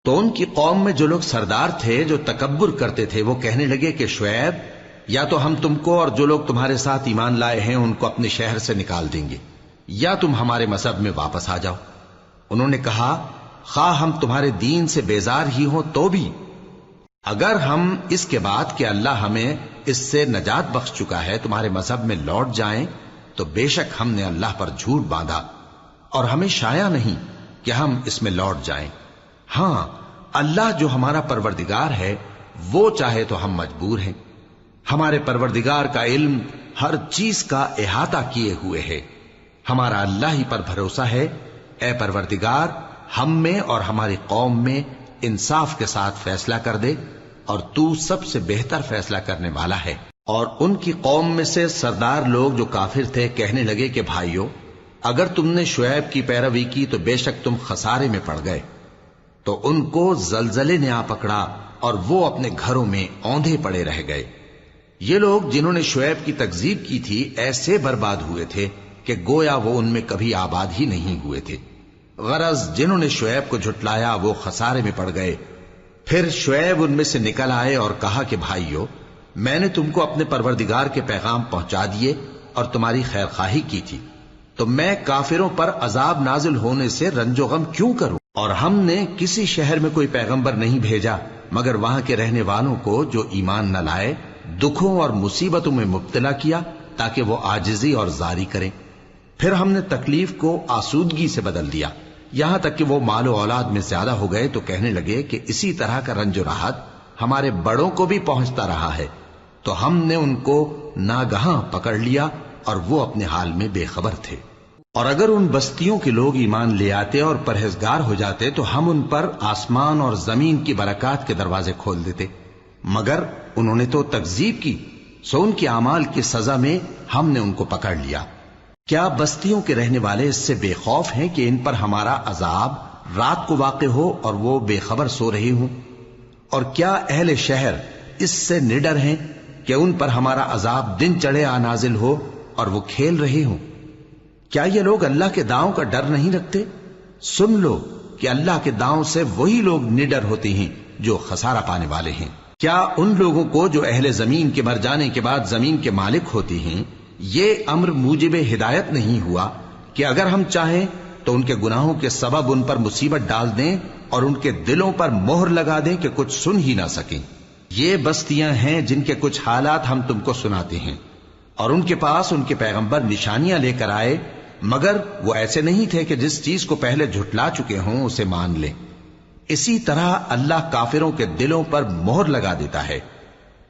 تو ان کی قوم میں جو لوگ سردار تھے جو تکبر کرتے تھے وہ کہنے لگے کہ شعیب، یا تو ہم تم کو اور جو لوگ تمہارے ساتھ ایمان لائے ہیں ان کو اپنے شہر سے نکال دیں گے، یا تم ہمارے مذہب میں واپس آ جاؤ۔ انہوں نے کہا خواہ ہم تمہارے دین سے بیزار ہی ہوں تو بھی، اگر ہم اس کے بعد کہ اللہ ہمیں اس سے نجات بخش چکا ہے تمہارے مذہب میں لوٹ جائیں تو بے شک ہم نے اللہ پر جھوٹ باندھا اور ہمیں شایع نہیں کہ ہم اس میں لوٹ جائیں۔ ہاں، اللہ جو ہمارا پروردگار ہے وہ چاہے تو ہم مجبور ہیں۔ ہمارے پروردگار کا علم ہر چیز کا احاطہ کیے ہوئے ہے۔ ہمارا اللہ ہی پر بھروسہ ہے۔ اے پروردگار، ہم میں اور ہماری قوم میں انصاف کے ساتھ فیصلہ کر دے، اور تو سب سے بہتر فیصلہ کرنے والا ہے۔ اور ان کی قوم میں سے سردار لوگ جو کافر تھے کہنے لگے کہ بھائیو، اگر تم نے شعیب کی پیروی کی تو بے شک تم خسارے میں پڑ گئے۔ تو ان کو زلزلے نے آ پکڑا اور وہ اپنے گھروں میں اوندھے پڑے رہ گئے۔ یہ لوگ جنہوں نے شعیب کی تکذیب کی تھی ایسے برباد ہوئے تھے کہ گویا وہ ان میں کبھی آباد ہی نہیں ہوئے تھے۔ غرض جنہوں نے شعیب کو جھٹلایا وہ خسارے میں پڑ گئے۔ پھر شعیب ان میں سے نکل آئے اور کہا کہ بھائیو، میں نے تم کو اپنے پروردگار کے پیغام پہنچا دیے اور تمہاری خیر خواہی کی تھی، تو میں کافروں پر عذاب نازل ہونے سے رنج و غم کیوں کروں؟ اور ہم نے کسی شہر میں کوئی پیغمبر نہیں بھیجا مگر وہاں کے رہنے والوں کو جو ایمان نہ لائے دکھوں اور مصیبتوں میں مبتلا کیا تاکہ وہ عاجزی اور زاری کریں۔ پھر ہم نے تکلیف کو آسودگی سے بدل دیا، یہاں تک کہ وہ مال و اولاد میں زیادہ ہو گئے تو کہنے لگے کہ اسی طرح کا رنج و راحت ہمارے بڑوں کو بھی پہنچتا رہا ہے، تو ہم نے ان کو ناگہاں پکڑ لیا اور وہ اپنے حال میں بے خبر تھے۔ اور اگر ان بستیوں کے لوگ ایمان لے آتے اور پرہیزگار ہو جاتے تو ہم ان پر آسمان اور زمین کی برکات کے دروازے کھول دیتے، مگر انہوں نے تو تکذیب کی، سو ان کے اعمال کی سزا میں ہم نے ان کو پکڑ لیا۔ کیا بستیوں کے رہنے والے اس سے بے خوف ہیں کہ ان پر ہمارا عذاب رات کو واقع ہو اور وہ بے خبر سو رہے ہوں؟ اور کیا اہل شہر اس سے نڈر ہیں کہ ان پر ہمارا عذاب دن چڑھے آ نازل ہو اور وہ کھیل رہے ہوں؟ کیا یہ لوگ اللہ کے داؤں کا ڈر نہیں رکھتے؟ سن لو کہ اللہ کے داؤں سے وہی لوگ نڈر ہوتے ہیں جو خسارہ پانے والے ہیں۔ کیا ان لوگوں کو جو اہل زمین کے مر جانے کے بعد زمین کے مالک ہوتے ہیں یہ امر موجب ہدایت نہیں ہوا کہ اگر ہم چاہیں تو ان کے گناہوں کے سبب ان پر مصیبت ڈال دیں اور ان کے دلوں پر مہر لگا دیں کہ کچھ سن ہی نہ سکیں؟ یہ بستیاں ہیں جن کے کچھ حالات ہم تم کو سناتے ہیں، اور ان کے پاس ان کے پیغمبر نشانیاں لے کر آئے، مگر وہ ایسے نہیں تھے کہ جس چیز کو پہلے جھٹلا چکے ہوں اسے مان لیں۔ اسی طرح اللہ کافروں کے دلوں پر مہر لگا دیتا ہے،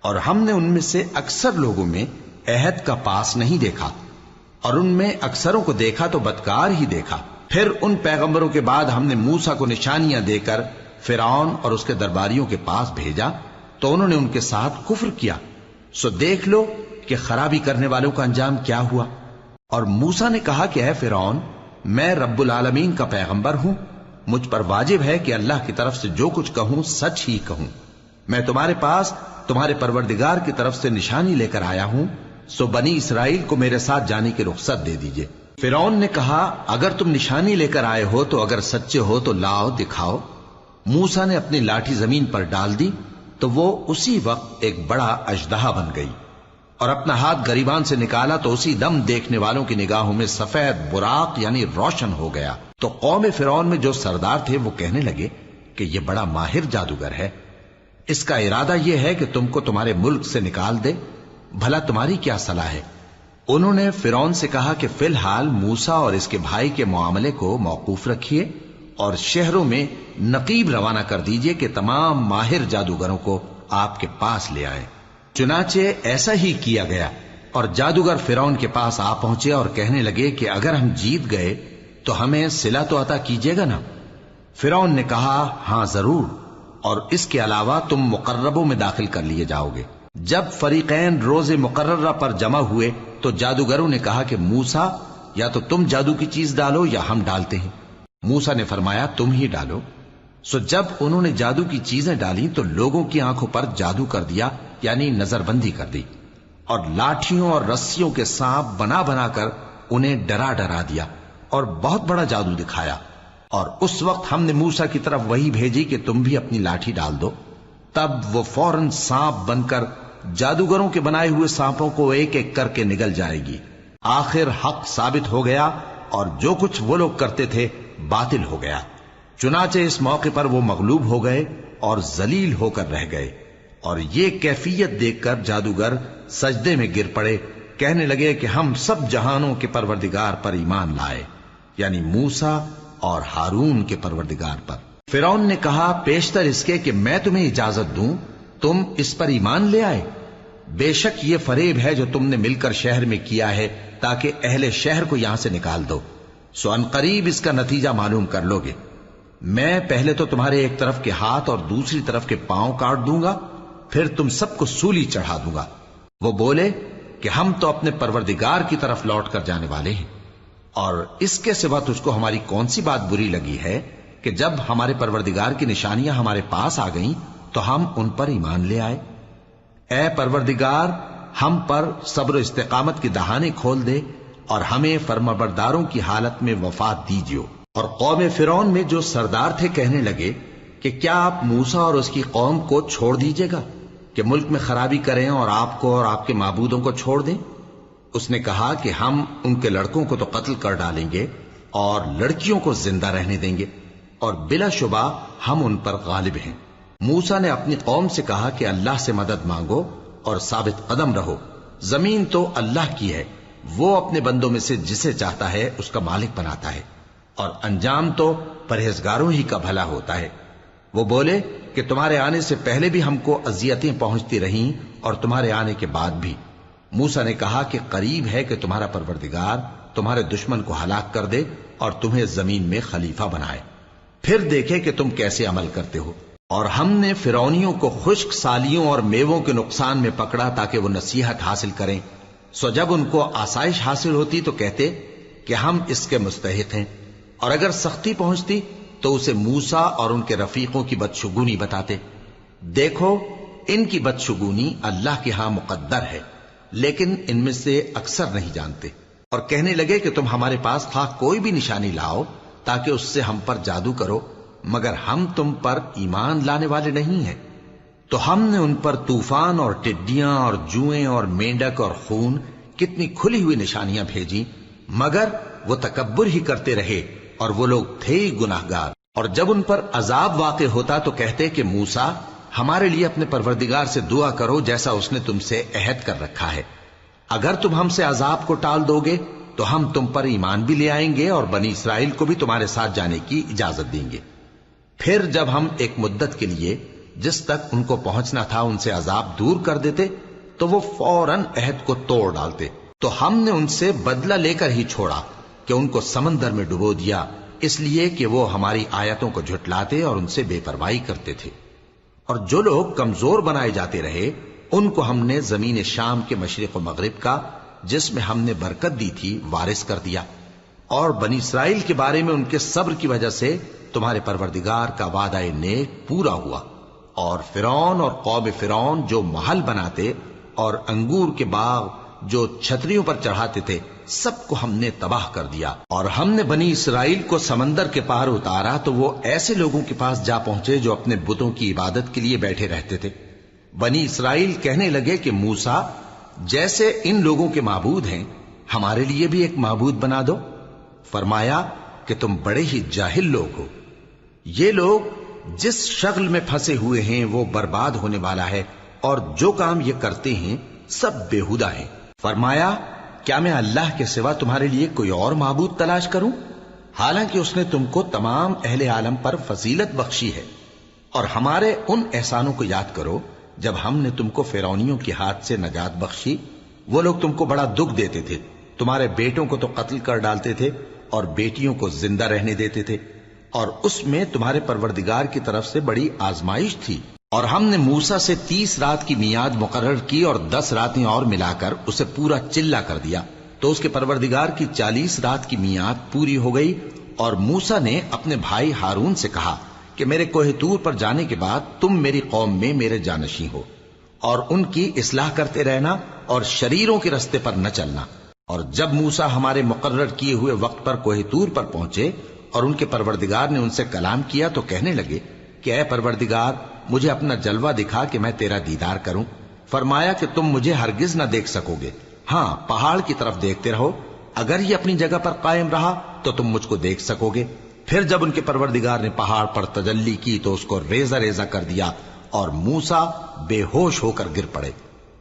اور ہم نے ان میں سے اکثر لوگوں میں عہد کا پاس نہیں دیکھا، اور ان میں اکثروں کو دیکھا تو بدکار ہی دیکھا۔ پھر ان پیغمبروں کے بعد ہم نے موسیٰ کو نشانیاں دے کر فرعون اور اس کے درباریوں کے پاس بھیجا تو انہوں نے ان کے ساتھ کفر کیا، سو دیکھ لو کہ خرابی کرنے والوں کا انجام کیا ہوا۔ اور موسیٰ نے کہا کہ اے فرعون، میں رب العالمین کا پیغمبر ہوں، مجھ پر واجب ہے کہ اللہ کی طرف سے جو کچھ کہوں سچ ہی کہوں۔ میں تمہارے پاس تمہارے پروردگار کی طرف سے نشانی لے کر آیا ہوں، سو بنی اسرائیل کو میرے ساتھ جانے کی رخصت دے دیجئے۔ فرعون نے کہا اگر تم نشانی لے کر آئے ہو تو اگر سچے ہو تو لاؤ دکھاؤ۔ موسیٰ نے اپنی لاٹھی زمین پر ڈال دی تو وہ اسی وقت ایک بڑا اژدہا بن گئی، اور اپنا ہاتھ گریبان سے نکالا تو اسی دم دیکھنے والوں کی نگاہوں میں سفید براق یعنی روشن ہو گیا۔ تو قوم فرعون میں جو سردار تھے وہ کہنے لگے کہ یہ بڑا ماہر جادوگر ہے، اس کا ارادہ یہ ہے کہ تم کو تمہارے ملک سے نکال دے، بھلا تمہاری کیا صلاح ہے؟ انہوں نے فرعون سے کہا کہ فی الحال موسیٰ اور اس کے بھائی کے معاملے کو موقوف رکھیے اور شہروں میں نقیب روانہ کر دیجئے کہ تمام ماہر جادوگروں کو آپ کے پاس لے آئیں۔ چنانچہ ایسا ہی کیا گیا، اور جادوگر فرعون کے پاس آ پہنچے اور کہنے لگے کہ اگر ہم جیت گئے تو ہمیں صلہ تو عطا کیجیے گا نا؟ فرعون نے کہا ہاں ضرور، اور اس کے علاوہ تم مقربوں میں داخل کر لیے جاؤ گے۔ جب فریقین روز مقررہ پر جمع ہوئے تو جادوگروں نے کہا کہ موسیٰ یا تو تم جادو کی چیز ڈالو یا ہم ڈالتے ہیں۔ موسیٰ نے فرمایا تم ہی ڈالو۔ سو جب انہوں نے جادو کی چیزیں ڈالی تو لوگوں کی آنکھوں پر جادو کر دیا، یعنی نظر بندی کر دی، اور لاٹھیوں اور رسیوں کے سانپ بنا بنا کر انہیں ڈرا ڈرا دیا اور بہت بڑا جادو دکھایا۔ اور اس وقت ہم نے موسیٰ کی طرف وحی بھیجی کہ تم بھی اپنی لاٹھی ڈال دو، تب وہ فوراً سانپ بن کر جادوگروں کے بنائے ہوئے سانپوں کو ایک ایک کر کے نگل جائے گی۔ آخر حق ثابت ہو گیا اور جو کچھ وہ لوگ کرتے تھے باطل ہو گیا۔ چنانچہ اس موقع پر وہ مغلوب ہو گئے اور ذلیل ہو کر رہ گئے، اور یہ کیفیت دیکھ کر جادوگر سجدے میں گر پڑے، کہنے لگے کہ ہم سب جہانوں کے پروردگار پر ایمان لائے، یعنی موسیٰ اور ہارون کے پروردگار پر۔ فرعون نے کہا پیشتر اس کے کہ میں تمہیں اجازت دوں تم اس پر ایمان لے آئے، بے شک یہ فریب ہے جو تم نے مل کر شہر میں کیا ہے تاکہ اہل شہر کو یہاں سے نکال دو، سو ان قریب اس کا نتیجہ معلوم کر لو گے۔ میں پہلے تو تمہارے ایک طرف کے ہاتھ اور دوسری طرف کے پاؤں کاٹ دوں گا، پھر تم سب کو سولی چڑھا دوں گا۔ وہ بولے کہ ہم تو اپنے پروردگار کی طرف لوٹ کر جانے والے ہیں، اور اس کے سوا تجھ کو ہماری کون سی بات بری لگی ہے کہ جب ہمارے پروردگار کی نشانیاں ہمارے پاس آ گئیں تو ہم ان پر ایمان لے آئے۔ اے پروردگار، ہم پر صبر و استقامت کی دہانے کھول دے اور ہمیں فرمانبرداروں کی حالت میں وفات دیجیو۔ اور قوم فرعون میں جو سردار تھے کہنے لگے کہ کیا آپ موسیٰ اور اس کی قوم کو چھوڑ دیجیے گا کہ ملک میں خرابی کریں اور آپ کو اور آپ کے معبودوں کو چھوڑ دیں؟ اس نے کہا کہ ہم ان کے لڑکوں کو تو قتل کر ڈالیں گے اور لڑکیوں کو زندہ رہنے دیں گے، اور بلا شبہ ہم ان پر غالب ہیں۔ موسیٰ نے اپنی قوم سے کہا کہ اللہ سے مدد مانگو اور ثابت قدم رہو، زمین تو اللہ کی ہے، وہ اپنے بندوں میں سے جسے چاہتا ہے اس کا مالک بناتا ہے، اور انجام تو پرہیزگاروں ہی کا بھلا ہوتا ہے۔ وہ بولے کہ تمہارے آنے سے پہلے بھی ہم کو اذیتیں پہنچتی رہیں اور تمہارے آنے کے بعد بھی۔ موسیٰ نے کہا کہ قریب ہے کہ تمہارا پروردگار تمہارے دشمن کو ہلاک کر دے اور تمہیں زمین میں خلیفہ بنائے، پھر دیکھے کہ تم کیسے عمل کرتے ہو۔ اور ہم نے فرعونیوں کو خشک سالیوں اور میووں کے نقصان میں پکڑا تاکہ وہ نصیحت حاصل کریں، سو جب ان کو آسائش حاصل ہوتی تو کہتے کہ ہم اس کے مستحق ہیں، اور اگر سختی پہنچتی تو اسے موسیٰ اور ان کے رفیقوں کی بدشگونی بتاتے۔ دیکھو ان کی بدشگونی اللہ کے ہاں مقدر ہے، لیکن ان میں سے اکثر نہیں جانتے۔ اور کہنے لگے کہ تم ہمارے پاس خواہ کوئی بھی نشانی لاؤ تاکہ اس سے ہم پر جادو کرو، مگر ہم تم پر ایمان لانے والے نہیں ہیں۔ تو ہم نے ان پر طوفان اور ٹڈیاں اور جوئیں اور مینڈک اور خون کتنی کھلی ہوئی نشانیاں بھیجی، مگر وہ تکبر ہی کرتے رہے اور وہ لوگ تھے ہی گناہگار۔ اور جب ان پر عذاب واقع ہوتا تو کہتے کہ موسیٰ ہمارے لیے اپنے پروردگار سے دعا کرو جیسا اس نے تم سے عہد کر رکھا ہے، اگر تم ہم سے عذاب کو ٹال دو گے تو ہم تم پر ایمان بھی لے آئیں گے اور بنی اسرائیل کو بھی تمہارے ساتھ جانے کی اجازت دیں گے۔ پھر جب ہم ایک مدت کے لیے جس تک ان کو پہنچنا تھا ان سے عذاب دور کر دیتے تو وہ فوراً عہد کو توڑ ڈالتے، تو ہم نے ان سے بدلہ لے کر ہی چھوڑا کہ ان کو سمندر میں ڈبو دیا، اس لیے کہ وہ ہماری آیتوں کو جھٹلاتے اور ان سے بے پرواہی کرتے تھے۔ اور جو لوگ کمزور بنائے جاتے رہے ان کو ہم نے زمین شام کے مشرق و مغرب کا جس میں ہم نے برکت دی تھی وارث کر دیا، اور بنی اسرائیل کے بارے میں ان کے صبر کی وجہ سے تمہارے پروردگار کا وعدہ نیک پورا ہوا۔ اور فرعون اور قوم فرعون جو محل بناتے اور انگور کے باغ جو چھتریوں پر چڑھاتے تھے سب کو ہم نے تباہ کر دیا۔ اور ہم نے بنی اسرائیل کو سمندر کے پار اتارا تو وہ ایسے لوگوں کے پاس جا پہنچے جو اپنے بتوں کی عبادت کے لیے بیٹھے رہتے تھے۔ بنی اسرائیل کہنے لگے کہ موسیٰ جیسے ان لوگوں کے معبود ہیں ہمارے لیے بھی ایک معبود بنا دو۔ فرمایا کہ تم بڑے ہی جاہل لوگ ہو، یہ لوگ جس شغل میں پھنسے ہوئے ہیں وہ برباد ہونے والا ہے، اور جو کام یہ کرتے ہیں سب بےہودہ ہیں۔ فرمایا کیا میں اللہ کے سوا تمہارے لیے کوئی اور معبود تلاش کروں، حالانکہ اس نے تم کو تمام اہل عالم پر فضیلت بخشی ہے۔ اور ہمارے ان احسانوں کو یاد کرو جب ہم نے تم کو فرعونیوں کے ہاتھ سے نجات بخشی، وہ لوگ تم کو بڑا دکھ دیتے تھے، تمہارے بیٹوں کو تو قتل کر ڈالتے تھے اور بیٹیوں کو زندہ رہنے دیتے تھے، اور اس میں تمہارے پروردگار کی طرف سے بڑی آزمائش تھی۔ اور ہم نے موسیٰ سے 30 رات کی میعاد مقرر کی اور 10 راتیں اور ملا کر اسے پورا چلا کر دیا، تو اس کے پروردگار کی 40 رات کی میعاد پوری ہو گئی۔ اور موسیٰ نے اپنے بھائی ہارون سے کہا کہ میرے کوہ طور پر جانے کے بعد تم میری قوم میں میرے جانشین ہو، اور ان کی اصلاح کرتے رہنا اور شریروں کے رستے پر نہ چلنا۔ اور جب موسیٰ ہمارے مقرر کیے ہوئے وقت پر کوہ طور پر پہنچے اور ان کے پروردگار نے ان سے کلام کیا تو کہنے لگے کہ اے پروردگار مجھے اپنا جلوہ دکھا کہ میں تیرا دیدار کروں۔ فرمایا کہ تم مجھے ہرگز نہ دیکھ سکو گے، ہاں پہاڑ کی طرف دیکھتے رہو، اگر یہ اپنی جگہ پر قائم رہا تو تم مجھ کو دیکھ سکو گے۔ پھر جب ان کے پروردگار نے پہاڑ پر تجلی کی تو اس کو ریزہ ریزہ کر دیا اور موسیٰ بے ہوش ہو کر گر پڑے۔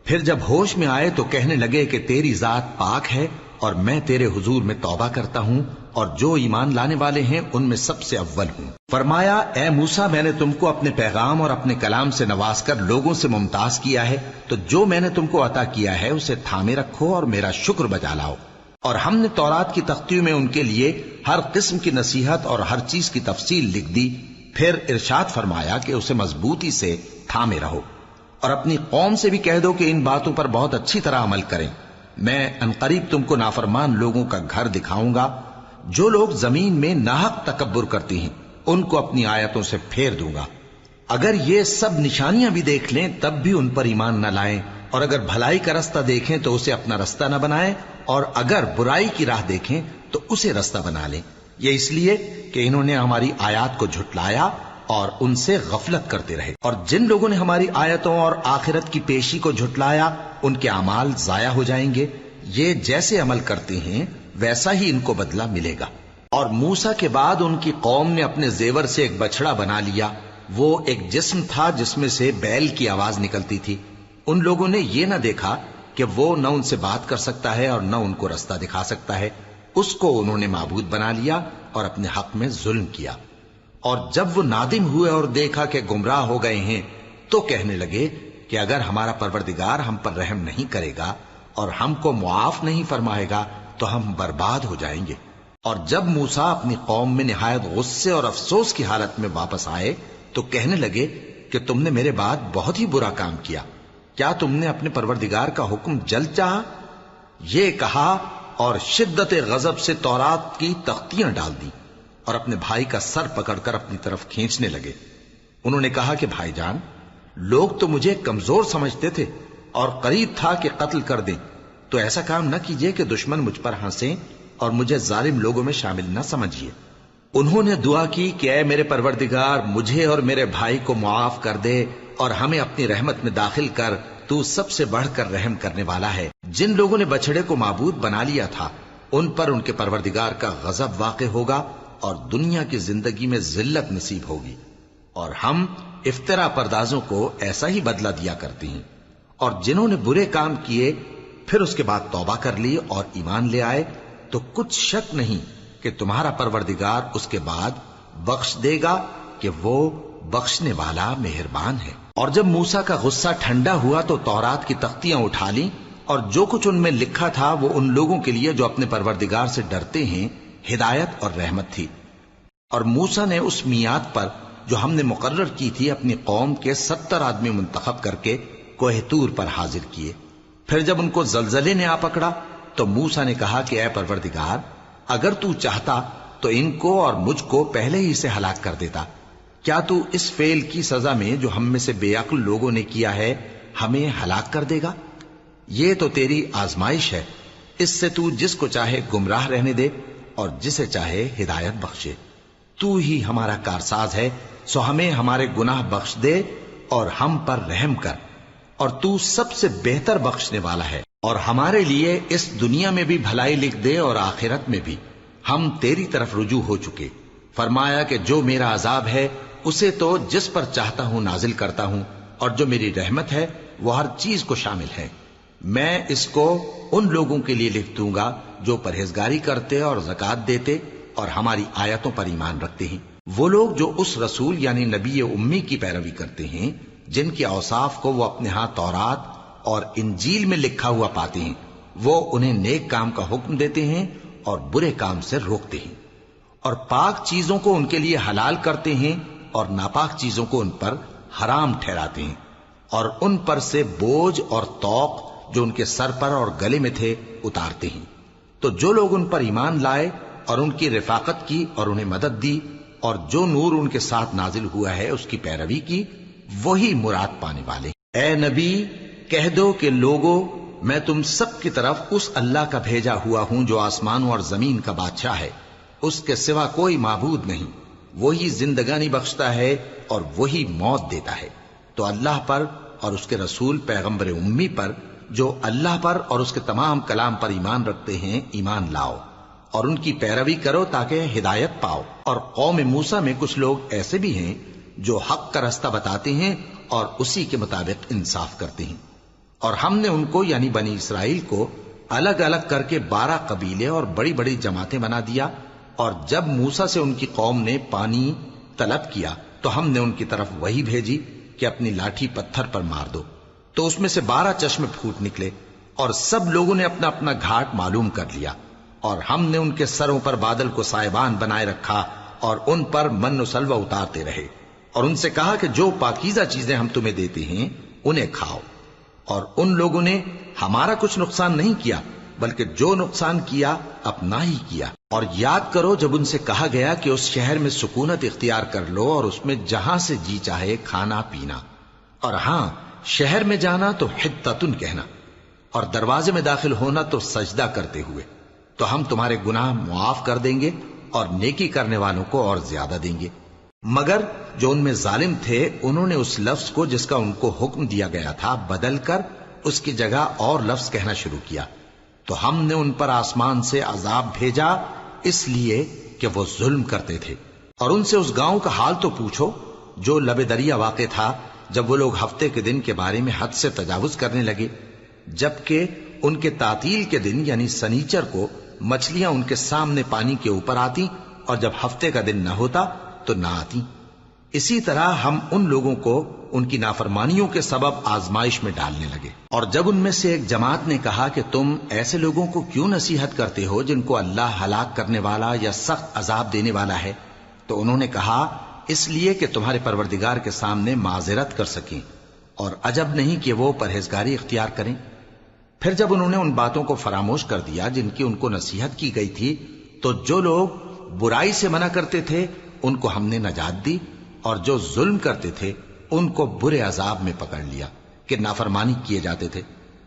پھر جب ہوش میں آئے تو کہنے لگے کہ تیری ذات پاک ہے اور میں تیرے حضور میں توبہ کرتا ہوں اور جو ایمان لانے والے ہیں ان میں سب سے اول ہوں۔ فرمایا اے موسیٰ میں نے تم کو اپنے پیغام اور اپنے کلام سے نواز کر لوگوں سے ممتاز کیا ہے، تو جو میں نے تم کو عطا کیا ہے اسے تھامے رکھو اور میرا شکر بجا لاؤ۔ اور ہم نے تورات کی تختیوں میں ان کے لیے ہر قسم کی نصیحت اور ہر چیز کی تفصیل لکھ دی۔ پھر ارشاد فرمایا کہ اسے مضبوطی سے تھامے رہو اور اپنی قوم سے بھی کہہ دو کہ ان باتوں پر بہت اچھی طرح عمل کریں۔ میں انقریب تم کو نافرمان لوگوں کا گھر دکھاؤں گا، جو لوگ زمین میں ناحق تکبر کرتی ہیں ان کو اپنی آیتوں سے پھیر دوں گا۔ اگر یہ سب نشانیاں بھی دیکھ لیں تب بھی ان پر ایمان نہ لائیں، اور اگر بھلائی کا رستہ دیکھیں تو اسے اپنا رستہ نہ بنائیں، اور اگر برائی کی راہ دیکھیں تو اسے رستہ بنا لیں۔ یہ اس لیے کہ انہوں نے ہماری آیات کو جھٹلایا اور ان سے غفلت کرتے رہے، اور جن لوگوں نے ہماری آیتوں اور آخرت کی پیشی کو جھٹلایا ان کے اعمال ضائع ہو جائیں گے۔ یہ جیسے عمل کرتے ہیں ویسا ہی ان کو بدلہ ملے گا۔ اور موسیٰ کے بعد ان کی قوم نے اپنے زیور سے ایک بچڑا بنا لیا، وہ ایک جسم تھا جس میں سے بیل کی آواز نکلتی تھی۔ ان لوگوں نے یہ نہ دیکھا کہ وہ نہ ان سے بات کر سکتا ہے اور نہ ان کو رستہ دکھا سکتا ہے، اس کو انہوں نے معبود بنا لیا اور اپنے حق میں ظلم کیا۔ اور جب وہ نادم ہوئے اور دیکھا کہ گمراہ ہو گئے ہیں تو کہنے لگے کہ اگر ہمارا پروردگار ہم پر رحم نہیں کرے گا اور ہم کو معاف نہیں فرمائے گا تو ہم برباد ہو جائیں گے۔ اور جب موسیٰ اپنی قوم میں نہایت غصے اور افسوس کی حالت میں واپس آئے تو کہنے لگے کہ تم نے میرے بعد بہت ہی برا کام کیا، کیا تم نے اپنے پروردگار کا حکم جلد چاہا؟ یہ کہا اور شدت غضب سے تورات کی تختیاں ڈال دی اور اپنے بھائی کا سر پکڑ کر اپنی طرف کھینچنے لگے۔ انہوں نے کہا کہ بھائی جان، لوگ تو مجھے کمزور سمجھتے تھے اور قریب تھا کہ قتل کر دیں، تو ایسا کام نہ کیجیے کہ دشمن مجھ پر ہنسیں اور مجھے ظالم لوگوں میں شامل نہ سمجھیے۔ انہوں نے دعا کی کہ اے میرے پروردگار مجھے اور میرے بھائی کو معاف کر دے اور ہمیں اپنی رحمت میں داخل کر، تو سب سے بڑھ کر رحم کرنے والا ہے۔ جن لوگوں نے بچڑے کو معبود بنا لیا تھا ان پر ان کے پروردگار کا غضب واقع ہوگا اور دنیا کی زندگی میں ذلت نصیب ہوگی، اور ہم افترا پردازوں کو ایسا ہی بدلہ دیا کرتے ہیں۔ اور جنہوں نے برے کام کیے پھر اس کے بعد توبہ کر لی اور ایمان لے آئے تو کچھ شک نہیں کہ تمہارا پروردگار اس کے بعد بخش دے گا کہ وہ بخشنے والا مہربان ہے۔ اور جب موسیٰ کا غصہ ٹھنڈا ہوا تو تورات کی تختیاں اٹھا لیں، اور جو کچھ ان میں لکھا تھا وہ ان لوگوں کے لیے جو اپنے پروردگار سے ڈرتے ہیں ہدایت اور رحمت تھی۔ اور موسیٰ نے اس میعاد پر جو ہم نے مقرر کی تھی اپنی قوم کے 70 آدمی منتخب کر کے کوہ طور پر حاضر کیے۔ پھر جب ان کو زلزلے نے آ پکڑا تو موسیٰ نے کہا کہ اے پروردگار اگر تو چاہتا تو ان کو اور مجھ کو پہلے ہی سے ہلاک کر دیتا، کیا تو اس فعل کی سزا میں جو ہم میں سے بے عقل لوگوں نے کیا ہے ہمیں ہلاک کر دے گا؟ یہ تو تیری آزمائش ہے، اس سے تو جس کو چاہے گمراہ رہنے دے اور جسے چاہے ہدایت بخشے۔ تو ہی ہمارا کارساز ہے، سو ہمیں ہمارے گناہ بخش دے اور ہم پر رحم کر، اور تو سب سے بہتر بخشنے والا ہے، اور ہمارے لیے اس دنیا میں بھی بھلائی لکھ دے اور آخرت میں بھی، ہم تیری طرف رجوع ہو چکے۔ فرمایا کہ جو میرا عذاب ہے اسے تو جس پر چاہتا ہوں نازل کرتا ہوں، اور جو میری رحمت ہے وہ ہر چیز کو شامل ہے۔ میں اس کو ان لوگوں کے لیے لکھ دوں گا جو پرہیزگاری کرتے اور زکوٰۃ دیتے اور ہماری آیتوں پر ایمان رکھتے ہیں، وہ لوگ جو اس رسول یعنی نبی امی کی پیروی کرتے ہیں جن کے اوصاف کو وہ اپنے ہاں تورات اور انجیل میں لکھا ہوا پاتے ہیں، وہ انہیں نیک کام کا حکم دیتے ہیں اور برے کام سے روکتے ہیں، اور پاک چیزوں کو ان کے لیے حلال کرتے ہیں اور ناپاک چیزوں کو ان پر حرام ٹھہراتے ہیں، اور ان پر سے بوجھ اور طوق جو ان کے سر پر اور گلے میں تھے اتارتے ہیں۔ تو جو لوگ ان پر ایمان لائے اور ان کی رفاقت کی اور انہیں مدد دی اور جو نور ان کے ساتھ نازل ہوا ہے اس کی پیروی کی، وہی مراد پانے والے۔ اے نبی کہہ دو کہ لوگوں میں تم سب کی طرف اس اللہ کا بھیجا ہوا ہوں جو آسمانوں اور زمین کا بادشاہ ہے، اس کے سوا کوئی معبود نہیں، وہی زندگانی بخشتا ہے اور وہی موت دیتا ہے۔ تو اللہ پر اور اس کے رسول پیغمبر امی پر، جو اللہ پر اور اس کے تمام کلام پر ایمان رکھتے ہیں، ایمان لاؤ اور ان کی پیروی کرو تاکہ ہدایت پاؤ۔ اور قوم موسیٰ میں کچھ لوگ ایسے بھی ہیں جو حق کا رستہ بتاتے ہیں اور اسی کے مطابق انصاف کرتے ہیں۔ اور ہم نے ان کو یعنی بنی اسرائیل کو الگ الگ کر کے 12 قبیلے اور بڑی بڑی جماعتیں بنا دیا، اور جب موسیٰ سے ان کی قوم نے پانی طلب کیا تو ہم نے ان کی طرف وہی بھیجی کہ اپنی لاٹھی پتھر پر مار دو، تو اس میں سے 12 چشمے پھوٹ نکلے، اور سب لوگوں نے اپنا اپنا گھاٹ معلوم کر لیا۔ اور ہم نے ان کے سروں پر بادل کو سائبان بنائے رکھا اور ان پر من و سلوہ اتارتے رہے، اور ان سے کہا کہ جو پاکیزہ چیزیں ہم تمہیں دیتے ہیں انہیں کھاؤ۔ اور ان لوگوں نے ہمارا کچھ نقصان نہیں کیا، بلکہ جو نقصان کیا اپنا ہی کیا۔ اور یاد کرو جب ان سے کہا گیا کہ اس شہر میں سکونت اختیار کر لو اور اس میں جہاں سے جی چاہے کھانا پینا، اور ہاں شہر میں جانا تو حتتن کہنا، اور دروازے میں داخل ہونا تو سجدہ کرتے ہوئے، تو ہم تمہارے گناہ معاف کر دیں گے اور نیکی کرنے والوں کو اور زیادہ دیں گے۔ مگر جو ان میں ظالم تھے انہوں نے اس لفظ کو جس کا ان کو حکم دیا گیا تھا بدل کر اس کی جگہ اور لفظ کہنا شروع کیا، تو ہم نے ان پر آسمان سے عذاب بھیجا اس لیے کہ وہ ظلم کرتے تھے۔ اور ان سے اس گاؤں کا حال تو پوچھو جو لب دریا واقع تھا، جب وہ لوگ ہفتے کے دن کے بارے میں حد سے تجاوز کرنے لگے، جبکہ ان کے تعطیل کے دن یعنی سنیچر کو مچھلیاں ان کے سامنے پانی کے اوپر آتی، اور جب ہفتے کا دن نہ ہوتا تو نہ آتی۔ اسی طرح ہم ان لوگوں کو ان کی نافرمانیوں کے سبب آزمائش میں ڈالنے لگے۔ اور جب ان میں سے ایک جماعت نے کہا کہ تم ایسے لوگوں کو کیوں نصیحت کرتے ہو جن کو اللہ ہلاک کرنے والا یا سخت عذاب دینے والا ہے، تو انہوں نے کہا اس لیے کہ تمہارے پروردگار کے سامنے معذرت کر سکیں، اور عجب نہیں کہ وہ پرہیزگاری اختیار کریں۔ پھر جب انہوں نے ان باتوں کو فراموش کر دیا جن کی ان کو نصیحت کی گئی تھی، تو جو لوگ برائی سے منع کرتے تھے ان کو ہم نے نجات دی، اور جو ظلم کرتے تھے ان کو برے عذاب میں پکڑ لیا کہ نافرمانی کیے جاتے تھے۔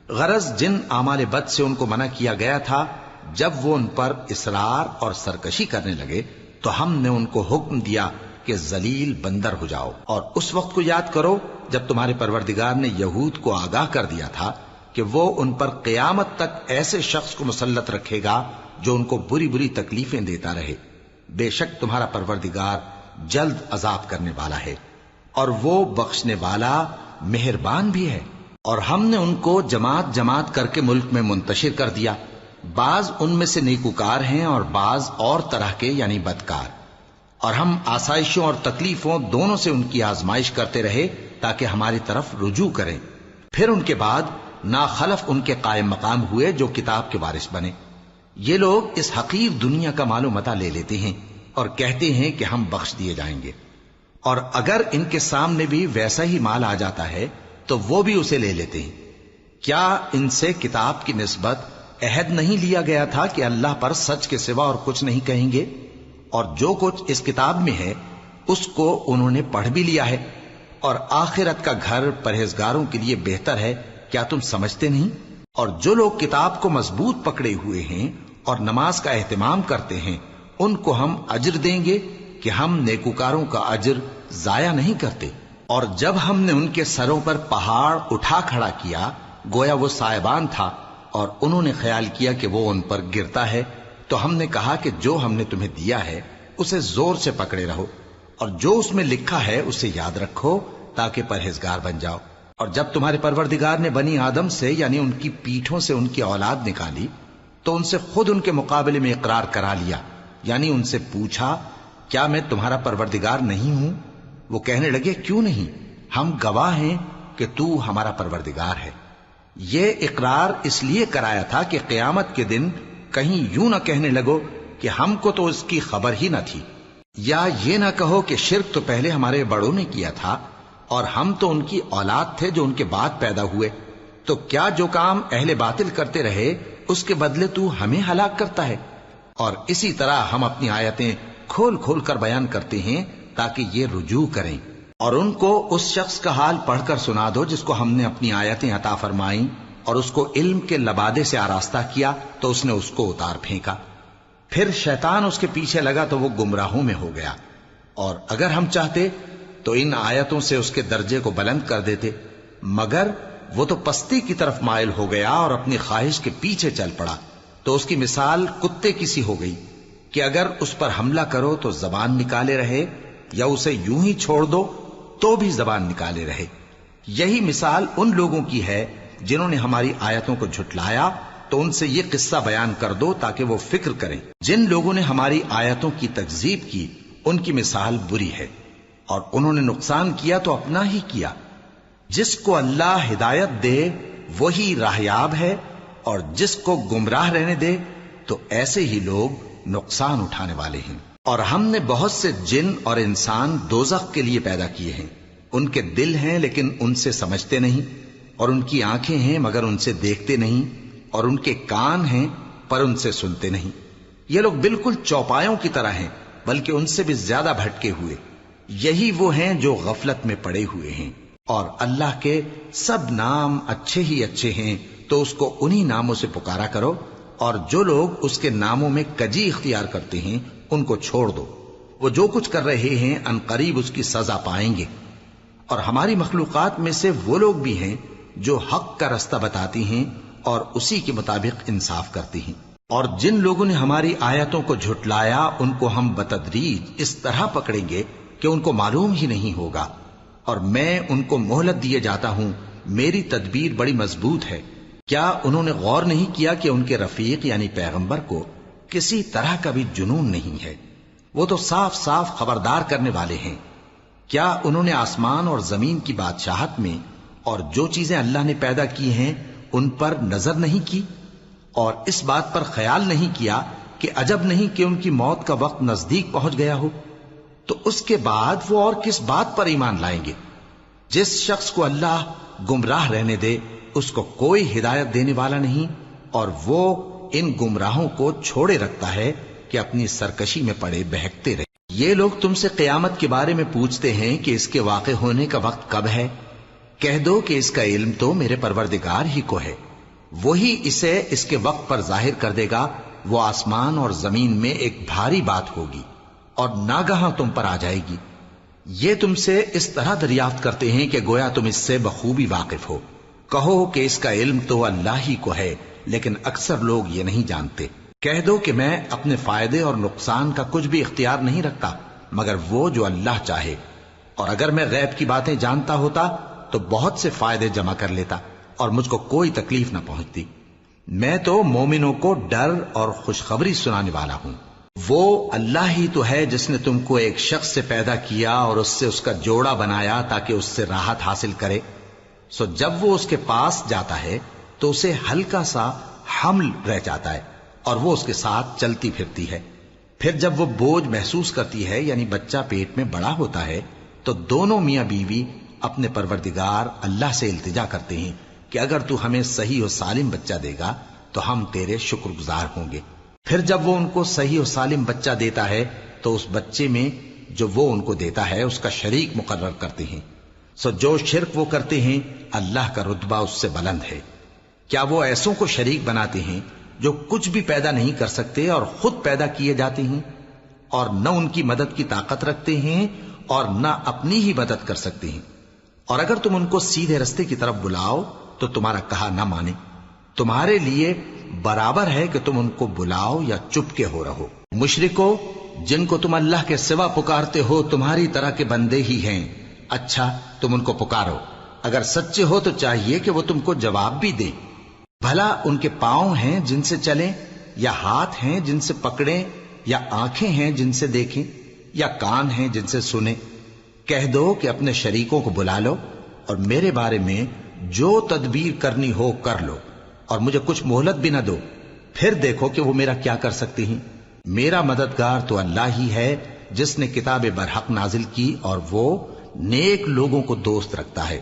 غرض جن اعمال بد سے ان کو منع کیا گیا تھا، جب وہ ان پر اصرار اور سرکشی کرنے لگے تو ہم نے ان کو حکم دیا کہ ذلیل بندر ہو جاؤ۔ اور اس وقت کو یاد کرو جب تمہارے پروردگار نے یہود کو آگاہ کر دیا تھا کہ وہ ان پر قیامت تک ایسے شخص کو مسلط رکھے گا جو ان کو بری بری تکلیفیں دیتا رہے۔ بے شک تمہارا پروردگار جلد عذاب کرنے والا ہے، اور وہ بخشنے والا مہربان بھی ہے۔ اور ہم نے ان کو جماعت جماعت کر کے ملک میں منتشر کر دیا، بعض ان میں سے نیکوکار ہیں اور بعض اور طرح کے یعنی بدکار۔ اور ہم آسائشوں اور تکلیفوں دونوں سے ان کی آزمائش کرتے رہے تاکہ ہماری طرف رجوع کریں۔ پھر ان کے بعد ناخلف ان کے قائم مقام ہوئے جو کتاب کے وارث بنے۔ یہ لوگ اس حقیر دنیا کا مال و متاع لے لیتے ہیں اور کہتے ہیں کہ ہم بخش دیے جائیں گے، اور اگر ان کے سامنے بھی ویسا ہی مال آ جاتا ہے تو وہ بھی اسے لے لیتے ہیں۔ کیا ان سے کتاب کی نسبت عہد نہیں لیا گیا تھا کہ اللہ پر سچ کے سوا اور کچھ نہیں کہیں گے؟ اور جو کچھ اس کتاب میں ہے اس کو انہوں نے پڑھ بھی لیا ہے، اور آخرت کا گھر پرہیزگاروں کے لیے بہتر ہے، کیا تم سمجھتے نہیں؟ اور جو لوگ کتاب کو مضبوط پکڑے ہوئے ہیں اور نماز کا اہتمام کرتے ہیں ان کو ہم اجر دیں گے کہ ہم نیکوکاروں کا اجر ضائع نہیں کرتے۔ اور جب ہم نے ان کے سروں پر پہاڑ اٹھا کھڑا کیا گویا وہ سائبان تھا، اور انہوں نے خیال کیا کہ وہ ان پر گرتا ہے، تو ہم نے کہا کہ جو ہم نے تمہیں دیا ہے اسے زور سے پکڑے رہو، اور جو اس میں لکھا ہے اسے یاد رکھو تاکہ پرہیزگار بن جاؤ۔ اور جب تمہارے پروردگار نے بنی آدم سے یعنی ان کی پیٹھوں سے ان کی اولاد نکالی تو ان سے خود ان کے مقابلے میں اقرار کرا لیا، یعنی ان سے پوچھا کیا میں تمہارا پروردگار نہیں ہوں؟ وہ کہنے لگے کیوں نہیں، ہم گواہ ہیں کہ تو ہمارا پروردگار ہے۔ یہ اقرار اس لیے کرایا تھا کہ قیامت کے دن کہیں یوں نہ کہنے لگو کہ ہم کو تو اس کی خبر ہی نہ تھی، یا یہ نہ کہو کہ شرک تو پہلے ہمارے بڑوں نے کیا تھا اور ہم تو ان کی اولاد تھے جو ان کے بعد پیدا ہوئے، تو کیا جو کام اہل باطل کرتے رہے اس کے بدلے تو ہمیں ہلاک کرتا ہے؟ اور اسی طرح ہم اپنی آیتیں کھول کھول کر بیان کرتے ہیں تاکہ یہ رجوع کریں۔ اور ان کو اس شخص کا حال پڑھ کر سنا دو جس کو ہم نے اپنی آیتیں عطا فرمائیں اور اس کو علم کے لبادے سے آراستہ کیا تو اس نے اس کو اتار پھینکا۔ پھر شیطان اس کے پیچھے لگا تو وہ گمراہوں میں ہو گیا، اور اگر ہم چاہتے تو ان آیتوں سے اس کے درجے کو بلند کر دیتے، مگر وہ تو پستی کی طرف مائل ہو گیا اور اپنی خواہش کے پیچھے چل پڑا، تو اس کی مثال کتے کی سی ہو گئی کہ اگر اس پر حملہ کرو تو زبان نکالے رہے، یا اسے یوں ہی چھوڑ دو تو بھی زبان نکالے رہے۔ یہی مثال ان لوگوں کی ہے جنہوں نے ہماری آیتوں کو جھٹلایا، تو ان سے یہ قصہ بیان کر دو تاکہ وہ فکر کریں۔ جن لوگوں نے ہماری آیتوں کی تکذیب کی ان کی مثال بری ہے، اور انہوں نے نقصان کیا تو اپنا ہی کیا۔ جس کو اللہ ہدایت دے وہی راہیاب ہے، اور جس کو گمراہ رہنے دے تو ایسے ہی لوگ نقصان اٹھانے والے ہیں۔ اور ہم نے بہت سے جن اور انسان دوزخ کے لیے پیدا کیے ہیں، ان کے دل ہیں لیکن ان سے سمجھتے نہیں، اور ان کی آنکھیں ہیں مگر ان سے دیکھتے نہیں، اور ان کے کان ہیں پر ان سے سنتے نہیں۔ یہ لوگ بالکل چوپایوں کی طرح ہیں، بلکہ ان سے بھی زیادہ بھٹکے ہوئے۔ یہی وہ ہیں جو غفلت میں پڑے ہوئے ہیں۔ اور اللہ کے سب نام اچھے ہی اچھے ہیں، تو اس کو انہی ناموں سے پکارا کرو، اور جو لوگ اس کے ناموں میں کجی اختیار کرتے ہیں ان کو چھوڑ دو۔ وہ جو کچھ کر رہے ہیں عنقریب اس کی سزا پائیں گے۔ اور ہماری مخلوقات میں سے وہ لوگ بھی ہیں جو حق کا رستہ بتاتی ہیں اور اسی کے مطابق انصاف کرتی ہیں۔ اور جن لوگوں نے ہماری آیتوں کو جھٹلایا ان کو ہم بتدریج اس طرح پکڑیں گے کہ ان کو معلوم ہی نہیں ہوگا، اور میں ان کو مہلت دیے جاتا ہوں، میری تدبیر بڑی مضبوط ہے۔ کیا انہوں نے غور نہیں کیا کہ ان کے رفیق یعنی پیغمبر کو کسی طرح کا بھی جنون نہیں ہے؟ وہ تو صاف صاف خبردار کرنے والے ہیں۔ کیا انہوں نے آسمان اور زمین کی بادشاہت میں اور جو چیزیں اللہ نے پیدا کی ہیں ان پر نظر نہیں کی، اور اس بات پر خیال نہیں کیا کہ عجب نہیں کہ ان کی موت کا وقت نزدیک پہنچ گیا ہو؟ تو اس کے بعد وہ اور کس بات پر ایمان لائیں گے؟ جس شخص کو اللہ گمراہ رہنے دے اس کو کوئی ہدایت دینے والا نہیں، اور وہ ان گمراہوں کو چھوڑے رکھتا ہے کہ اپنی سرکشی میں پڑے بہکتے رہے۔ یہ لوگ تم سے قیامت کے بارے میں پوچھتے ہیں کہ اس کے واقع ہونے کا وقت کب ہے؟ کہہ دو کہ اس کا علم تو میرے پروردگار ہی کو ہے، وہی اسے اس کے وقت پر ظاہر کر دے گا۔ وہ آسمان اور زمین میں ایک بھاری بات ہوگی اور ناگہاں تم پر آ جائے گی۔ یہ تم سے اس طرح دریافت کرتے ہیں کہ گویا تم اس سے بخوبی واقف ہو۔ کہو کہ اس کا علم تو اللہ ہی کو ہے، لیکن اکثر لوگ یہ نہیں جانتے۔ کہہ دو کہ میں اپنے فائدے اور نقصان کا کچھ بھی اختیار نہیں رکھتا مگر وہ جو اللہ چاہے، اور اگر میں غیب کی باتیں جانتا ہوتا تو بہت سے فائدے جمع کر لیتا اور مجھ کو کوئی تکلیف نہ پہنچتی۔ میں تو مومنوں کو ڈر اور خوشخبری سنانے والا ہوں۔ وہ اللہ ہی تو ہے جس نے تم کو ایک شخص سے پیدا کیا اور اس سے اس کا جوڑا بنایا تاکہ اس سے راحت حاصل کرے۔ سو جب وہ اس کے پاس جاتا ہے تو اسے ہلکا سا حمل رہ جاتا ہے اور وہ اس کے ساتھ چلتی پھرتی ہے۔ پھر جب وہ بوجھ محسوس کرتی ہے یعنی بچہ پیٹ میں بڑا ہوتا ہے تو دونوں میاں بیوی اپنے پروردگار اللہ سے التجا کرتے ہیں کہ اگر تو ہمیں صحیح و سالم بچہ دے گا تو ہم تیرے شکر گزار ہوں گے۔ پھر جب وہ ان کو صحیح و سالم بچہ دیتا ہے تو اس بچے میں جو وہ ان کو دیتا ہے اس کا شریک مقرر کرتے ہیں۔ سو جو شرک وہ کرتے ہیں اللہ کا رتبہ اس سے بلند ہے۔ کیا وہ ایسوں کو شریک بناتے ہیں جو کچھ بھی پیدا نہیں کر سکتے اور خود پیدا کیے جاتے ہیں، اور نہ ان کی مدد کی طاقت رکھتے ہیں اور نہ اپنی ہی مدد کر سکتے ہیں؟ اور اگر تم ان کو سیدھے رستے کی طرف بلاؤ تو تمہارا کہا نہ مانے، تمہارے لیے برابر ہے کہ تم ان کو بلاؤ یا چپ کے ہو رہو۔ مشرکو، جن کو تم اللہ کے سوا پکارتے ہو تمہاری طرح کے بندے ہی ہیں، اچھا تم ان کو پکارو، اگر سچے ہو تو چاہیے کہ وہ تم کو جواب بھی دیں۔ بھلا ان کے پاؤں ہیں جن سے چلیں، یا ہاتھ ہیں جن سے پکڑیں، یا آنکھیں ہیں جن سے دیکھیں، یا کان ہیں جن سے سنیں؟ کہہ دو کہ اپنے شریکوں کو بلا لو اور میرے بارے میں جو تدبیر کرنی ہو کر لو، اور مجھے کچھ مہلت بھی نہ دو، پھر دیکھو کہ وہ میرا کیا کر سکتے ہیں۔ میرا مددگار تو اللہ ہی ہے جس نے کتاب برحق نازل کی، اور وہ نیک لوگوں کو دوست رکھتا ہے۔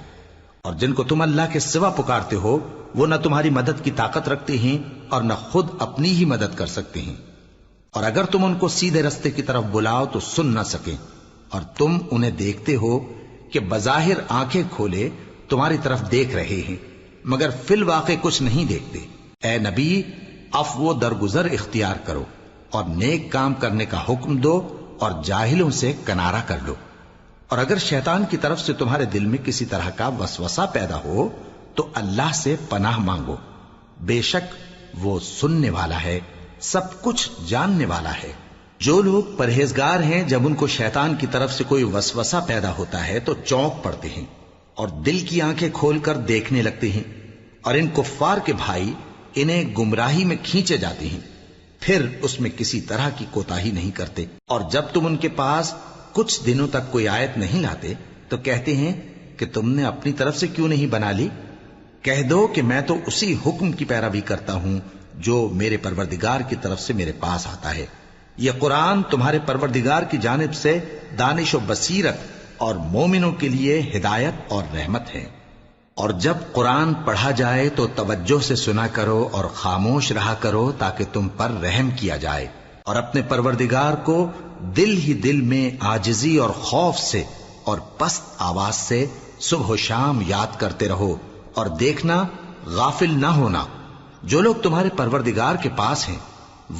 اور جن کو تم اللہ کے سوا پکارتے ہو وہ نہ تمہاری مدد کی طاقت رکھتے ہیں اور نہ خود اپنی ہی مدد کر سکتے ہیں، اور اگر تم ان کو سیدھے رستے کی طرف بلاؤ تو سن نہ سکیں، اور تم انہیں دیکھتے ہو کہ بظاہر آنکھیں کھولے تمہاری طرف دیکھ رہے ہیں مگر فی الواقع کچھ نہیں دیکھتے۔ اے نبی، عفو و درگزر اختیار کرو اور نیک کام کرنے کا حکم دو اور جاہلوں سے کنارہ کر لو۔ اور اگر شیطان کی طرف سے تمہارے دل میں کسی طرح کا وسوسہ پیدا ہو تو اللہ سے پناہ مانگو، بے شک وہ سننے والا ہے، سب کچھ جاننے والا ہے۔ جو لوگ پرہیزگار ہیں جب ان کو شیطان کی طرف سے کوئی وسوسہ پیدا ہوتا ہے تو چونک پڑتے ہیں اور دل کی آنکھیں کھول کر دیکھنے لگتے ہیں، اور ان کفار کے بھائی انہیں گمراہی میں کھینچے جاتے ہیں، پھر اس میں کسی طرح کی کوتاہی نہیں کرتے۔ اور جب تم ان کے پاس کچھ دنوں تک کوئی آیت نہیں لاتے تو کہتے ہیں کہ تم نے اپنی طرف سے کیوں نہیں بنا لی؟ کہہ دو کہ میں تو اسی حکم کی پیروی کرتا ہوں جو میرے پروردگار کی طرف سے میرے پاس آتا ہے۔ یہ قرآن تمہارے پروردگار کی جانب سے دانش و بصیرت اور مومنوں کے لیے ہدایت اور رحمت ہے۔ اور جب قرآن پڑھا جائے تو توجہ سے سنا کرو اور خاموش رہا کرو تاکہ تم پر رحم کیا جائے، اور اپنے پروردگار کو دل ہی دل میں عاجزی اور خوف سے اور پست آواز سے صبح و شام یاد کرتے رہو، اور دیکھنا غافل نہ ہونا۔ جو لوگ تمہارے پروردگار کے پاس ہیں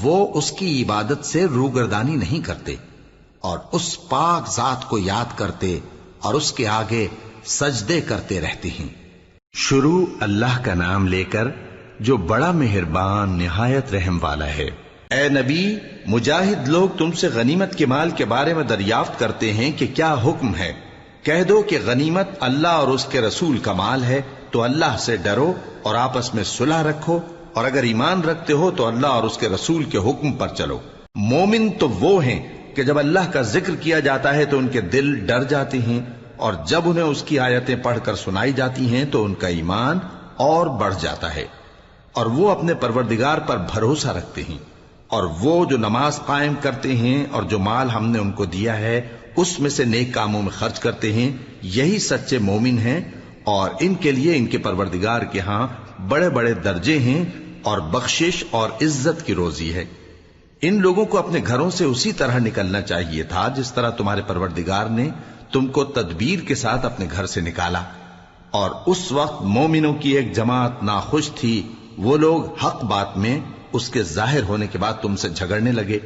وہ اس کی عبادت سے روگردانی نہیں کرتے اور اس پاک ذات کو یاد کرتے اور اس کے آگے سجدے کرتے رہتے ہیں۔ شروع اللہ کا نام لے کر جو بڑا مہربان نہایت رحم والا ہے۔ اے نبی، مجاہد لوگ تم سے غنیمت کے مال کے بارے میں دریافت کرتے ہیں کہ کیا حکم ہے۔ کہہ دو کہ غنیمت اللہ اور اس کے رسول کا مال ہے، تو اللہ سے ڈرو اور آپس میں صلح رکھو، اور اگر ایمان رکھتے ہو تو اللہ اور اس کے رسول کے حکم پر چلو۔ مومن تو وہ ہیں کہ جب اللہ کا ذکر کیا جاتا ہے تو ان کے دل ڈر جاتے ہیں، اور جب انہیں اس کی آیتیں پڑھ کر سنائی جاتی ہیں تو ان کا ایمان اور بڑھ جاتا ہے، اور وہ اپنے پروردگار پر بھروسہ رکھتے ہیں، اور وہ جو نماز قائم کرتے ہیں اور جو مال ہم نے ان کو دیا ہے اس میں سے نیک کاموں میں خرچ کرتے ہیں، یہی سچے مومن ہیں، اور ان کے لیے ان کے پروردگار کے ہاں بڑے بڑے درجے ہیں اور بخشش اور عزت کی روزی ہے۔ ان لوگوں کو اپنے گھروں سے اسی طرح نکلنا چاہیے تھا جس طرح تمہارے پروردگار نے تم کو تدبیر کے ساتھ اپنے گھر سے نکالا، اور اس وقت مومنوں کی ایک جماعت ناخوش تھی، وہ لوگ حق بات میں اس کے ظاہر ہونے کے بعد تم سے جھگڑنے لگے،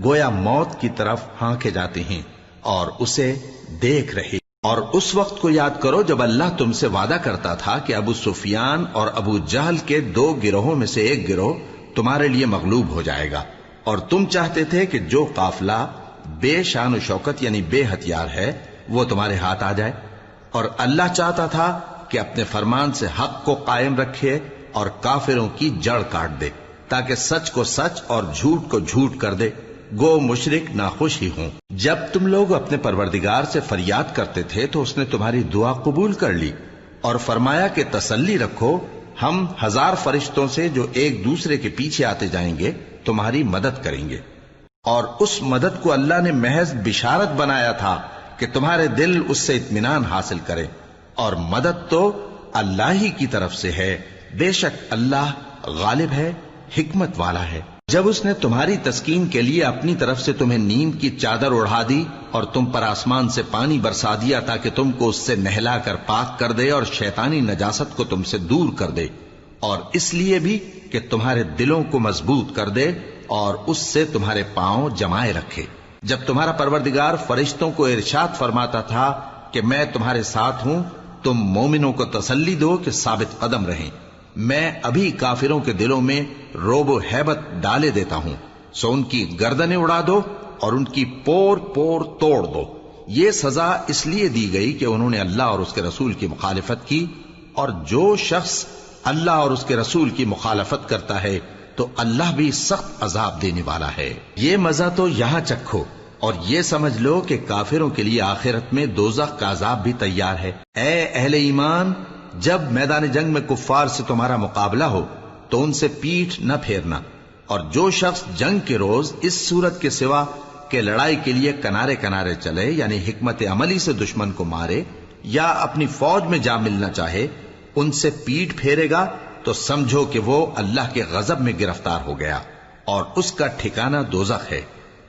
گویا موت کی طرف ہانکے جاتے ہیں اور اسے دیکھ رہے۔ اور اس وقت کو یاد کرو جب اللہ تم سے وعدہ کرتا تھا کہ ابو سفیان اور ابو جہل کے 2 گروہوں میں سے ایک گروہ تمہارے لیے مغلوب ہو جائے گا، اور تم چاہتے تھے کہ جو قافلہ بے شان و شوکت یعنی بے ہتھیار ہے وہ تمہارے ہاتھ آ جائے، اور اللہ چاہتا تھا کہ اپنے فرمان سے حق کو قائم رکھے اور کافروں کی جڑ کاٹ دے، تاکہ سچ کو سچ اور جھوٹ کو جھوٹ کر دے، گو مشرک ناخوش ہی ہوں۔ جب تم لوگ اپنے پروردگار سے فریاد کرتے تھے تو اس نے تمہاری دعا قبول کر لی اور فرمایا کہ تسلی رکھو، ہم 1000 فرشتوں سے جو ایک دوسرے کے پیچھے آتے جائیں گے تمہاری مدد کریں گے۔ اور اس مدد کو اللہ نے محض بشارت بنایا تھا کہ تمہارے دل اس سے اطمینان حاصل کرے، اور مدد تو اللہ ہی کی طرف سے ہے، بے شک اللہ غالب ہے، حکمت والا ہے۔ جب اس نے تمہاری تسکین کے لیے اپنی طرف سے تمہیں نیند کی چادر اڑھا دی اور تم پر آسمان سے پانی برسا دیا تاکہ تم کو اس سے نہلا کر پاک کر دے اور شیطانی نجاست کو تم سے دور کر دے، اور اس لیے بھی کہ تمہارے دلوں کو مضبوط کر دے اور اس سے تمہارے پاؤں جمائے رکھے۔ جب تمہارا پروردگار فرشتوں کو ارشاد فرماتا تھا کہ میں تمہارے ساتھ ہوں، تم مومنوں کو تسلی دو کہ ثابت قدم رہیں، میں ابھی کافروں کے دلوں میں روب و ہیبت ڈالے دیتا ہوں، سو ان کی گردنیں اڑا دو اور ان کی پور پور توڑ دو۔ یہ سزا اس لیے دی گئی کہ انہوں نے اللہ اور اس کے رسول کی مخالفت کی، اور جو شخص اللہ اور اس کے رسول کی مخالفت کرتا ہے تو اللہ بھی سخت عذاب دینے والا ہے۔ یہ مزہ تو یہاں چکھو، اور یہ سمجھ لو کہ کافروں کے لیے آخرت میں دوزخ کا عذاب بھی تیار ہے۔ اے اہل ایمان، جب میدان جنگ میں کفار سے تمہارا مقابلہ ہو تو ان سے پیٹھ نہ پھیرنا، اور جو شخص جنگ کے روز اس صورت کے سوا کہ لڑائی کے لیے کنارے کنارے چلے یعنی حکمت عملی سے دشمن کو مارے یا اپنی فوج میں جا ملنا چاہے، ان سے پیٹھ پھیرے گا تو سمجھو کہ وہ اللہ کے غضب میں گرفتار ہو گیا، اور اس کا ٹھکانہ دوزخ ہے،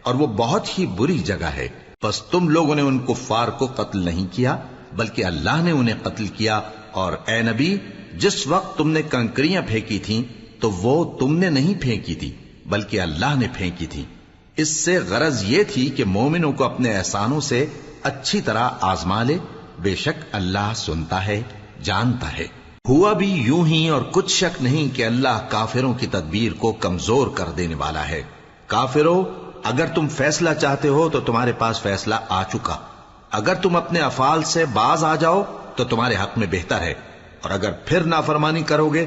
اور وہ بہت ہی بری جگہ ہے۔ بس تم لوگوں نے ان کفار کو قتل نہیں کیا بلکہ اللہ نے انہیں قتل کیا، اور اے نبی، جس وقت تم نے کنکریاں پھینکی تھیں تو وہ تم نے نہیں پھینکی تھی بلکہ اللہ نے پھینکی تھی، اس سے غرض یہ تھی کہ مومنوں کو اپنے احسانوں سے اچھی طرح آزما لے، بے شک اللہ سنتا ہے، جانتا ہے۔ ہوا بھی یوں ہی، اور کچھ شک نہیں کہ اللہ کافروں کی تدبیر کو کمزور کر دینے والا ہے۔ کافروں، اگر تم فیصلہ چاہتے ہو تو تمہارے پاس فیصلہ آ چکا، اگر تم اپنے افعال سے باز آ جاؤ تو تمہارے حق میں بہتر ہے، اور اگر پھر نافرمانی کرو گے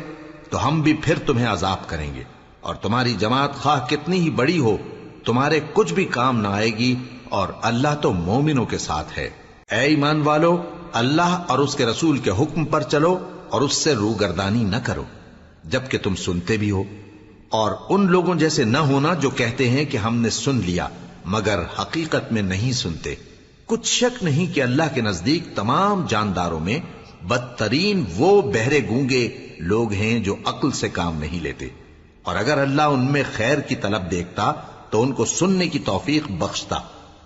تو ہم بھی پھر تمہیں عذاب کریں گے، اور تمہاری جماعت خواہ کتنی ہی بڑی ہو تمہارے کچھ بھی کام نہ آئے گی، اور اللہ تو مومنوں کے ساتھ ہے۔ اے ایمان والو، اللہ اور اس کے رسول کے حکم پر چلو اور اس سے روگردانی نہ کرو جبکہ تم سنتے بھی ہو، اور ان لوگوں جیسے نہ ہونا جو کہتے ہیں کہ ہم نے سن لیا مگر حقیقت میں نہیں سنتے۔ کچھ شک نہیں کہ اللہ کے نزدیک تمام جانداروں میں بدترین وہ بہرے گونگے لوگ ہیں جو عقل سے کام نہیں لیتے، اور اگر اللہ ان میں خیر کی طلب دیکھتا تو ان کو سننے کی توفیق بخشتا،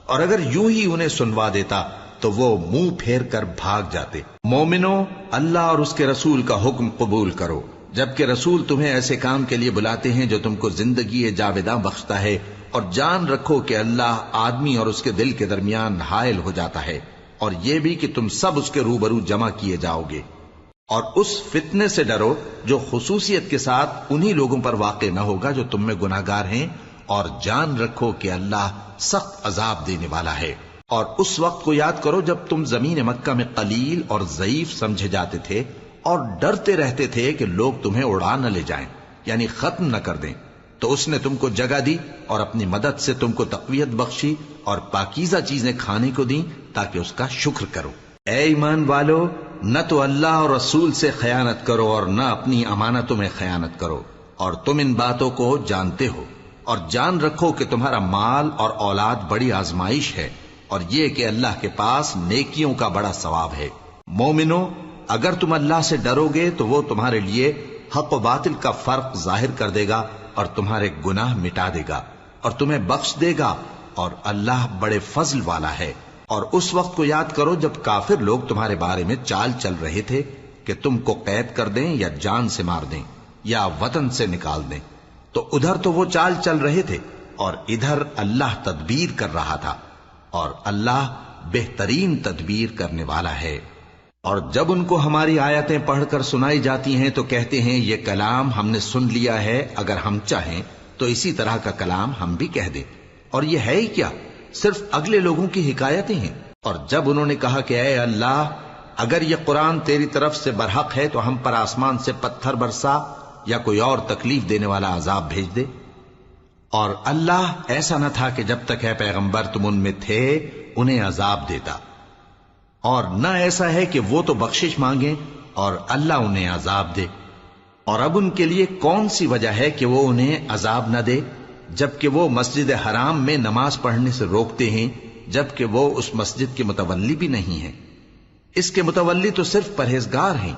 اور اگر یوں ہی انہیں سنوا دیتا تو وہ منہ پھیر کر بھاگ جاتے۔ مومنوں، اللہ اور اس کے رسول کا حکم قبول کرو، جبکہ رسول تمہیں ایسے کام کے لیے بلاتے ہیں جو تم کو زندگی جاوداں بخشتا ہے، اور جان رکھو کہ اللہ آدمی اور اس کے دل کے درمیان حائل ہو جاتا ہے، اور یہ بھی کہ تم سب اس کے روبرو جمع کیے جاؤ گے۔ اور اس فتنے سے ڈرو جو خصوصیت کے ساتھ انہی لوگوں پر واقع نہ ہوگا جو تم میں گناہ گار ہیں، اور جان رکھو کہ اللہ سخت عذاب دینے والا ہے۔ اور اس وقت کو یاد کرو جب تم زمین مکہ میں قلیل اور ضعیف سمجھے جاتے تھے اور ڈرتے رہتے تھے کہ لوگ تمہیں اڑا نہ لے جائیں، یعنی ختم نہ کر دیں، تو اس نے تم کو جگہ دی اور اپنی مدد سے تم کو تقویت بخشی اور پاکیزہ چیزیں کھانے کو دیں تاکہ اس کا شکر کرو۔ اے ایمان والو، نہ تو اللہ اور رسول سے خیانت کرو اور نہ اپنی امانتوں میں خیانت کرو، اور تم ان باتوں کو جانتے ہو، اور جان رکھو کہ تمہارا مال اور اولاد بڑی آزمائش ہے، اور یہ کہ اللہ کے پاس نیکیوں کا بڑا ثواب ہے۔ مومنو، اگر تم اللہ سے ڈرو گے تو وہ تمہارے لیے حق و باطل کا فرق ظاہر کر دے گا اور تمہارے گناہ مٹا دے گا اور تمہیں بخش دے گا، اور اللہ بڑے فضل والا ہے۔ اور اس وقت کو یاد کرو جب کافر لوگ تمہارے بارے میں چال چل رہے تھے کہ تم کو قید کر دیں یا جان سے مار دیں یا وطن سے نکال دیں، تو ادھر تو وہ چال چل رہے تھے اور ادھر اللہ تدبیر کر رہا تھا، اور اللہ بہترین تدبیر کرنے والا ہے۔ اور جب ان کو ہماری آیتیں پڑھ کر سنائی جاتی ہیں تو کہتے ہیں یہ کلام ہم نے سن لیا ہے، اگر ہم چاہیں تو اسی طرح کا کلام ہم بھی کہہ دیں، اور یہ ہے ہی کیا، صرف اگلے لوگوں کی حکایتیں ہیں۔ اور جب انہوں نے کہا کہ اے اللہ، اگر یہ قرآن تیری طرف سے برحق ہے تو ہم پر آسمان سے پتھر برسا یا کوئی اور تکلیف دینے والا عذاب بھیج دے۔ اور اللہ ایسا نہ تھا کہ جب تک ہے پیغمبر تم ان میں تھے انہیں عذاب دیتا، اور نہ ایسا ہے کہ وہ تو بخشش مانگیں اور اللہ انہیں عذاب دے۔ اور اب ان کے لیے کون سی وجہ ہے کہ وہ انہیں عذاب نہ دے، جبکہ وہ مسجد حرام میں نماز پڑھنے سے روکتے ہیں، جبکہ وہ اس مسجد کے متولی بھی نہیں ہیں۔ اس کے متولی تو صرف پرہیزگار ہیں،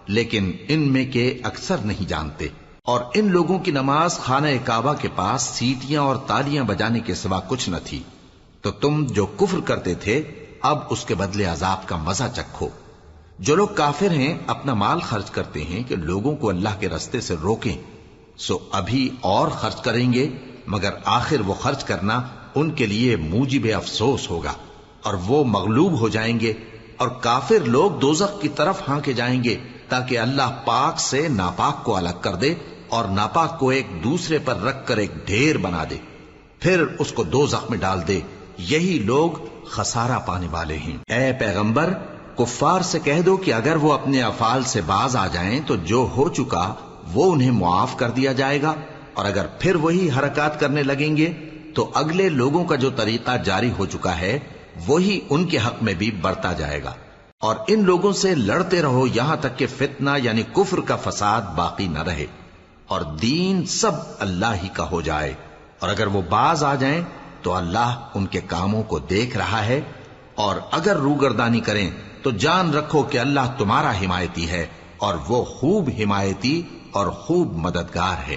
لیکن ان میں کے اکثر نہیں جانتے۔ اور ان لوگوں کی نماز خانہ کعبہ کے پاس سیٹیاں اور تالیاں بجانے کے سوا کچھ نہ تھی، تو تم جو کفر کرتے تھے اب اس کے بدلے عذاب کا مزہ چکھو۔ جو لوگ کافر ہیں اپنا مال خرچ کرتے ہیں کہ لوگوں کو اللہ کے رستے سے روکیں، سو ابھی اور خرچ کریں گے، مگر آخر وہ خرچ کرنا ان کے لیے موجب افسوس ہوگا، اور وہ مغلوب ہو جائیں گے، اور کافر لوگ دوزخ کی طرف ہانکے جائیں گے تاکہ اللہ پاک سے ناپاک کو الگ کر دے اور ناپاک کو ایک دوسرے پر رکھ کر ایک ڈھیر بنا دے، پھر اس کو دوزخ میں ڈال دے۔ یہی لوگ خسارہ پانے والے ہیں۔ اے پیغمبر، کفار سے کہہ دو کہ اگر وہ اپنے افعال سے باز آ جائیں تو جو ہو چکا وہ انہیں معاف کر دیا جائے گا، اور اگر پھر وہی حرکات کرنے لگیں گے تو اگلے لوگوں کا جو طریقہ جاری ہو چکا ہے وہی ان کے حق میں بھی برتا جائے گا۔ اور ان لوگوں سے لڑتے رہو یہاں تک کہ فتنہ یعنی کفر کا فساد باقی نہ رہے اور دین سب اللہ ہی کا ہو جائے، اور اگر وہ باز آ جائیں تو اللہ ان کے کاموں کو دیکھ رہا ہے، اور اگر روگردانی کریں تو جان رکھو کہ اللہ تمہارا حمایتی ہے، اور وہ خوب حمایتی اور خوب مددگار ہے۔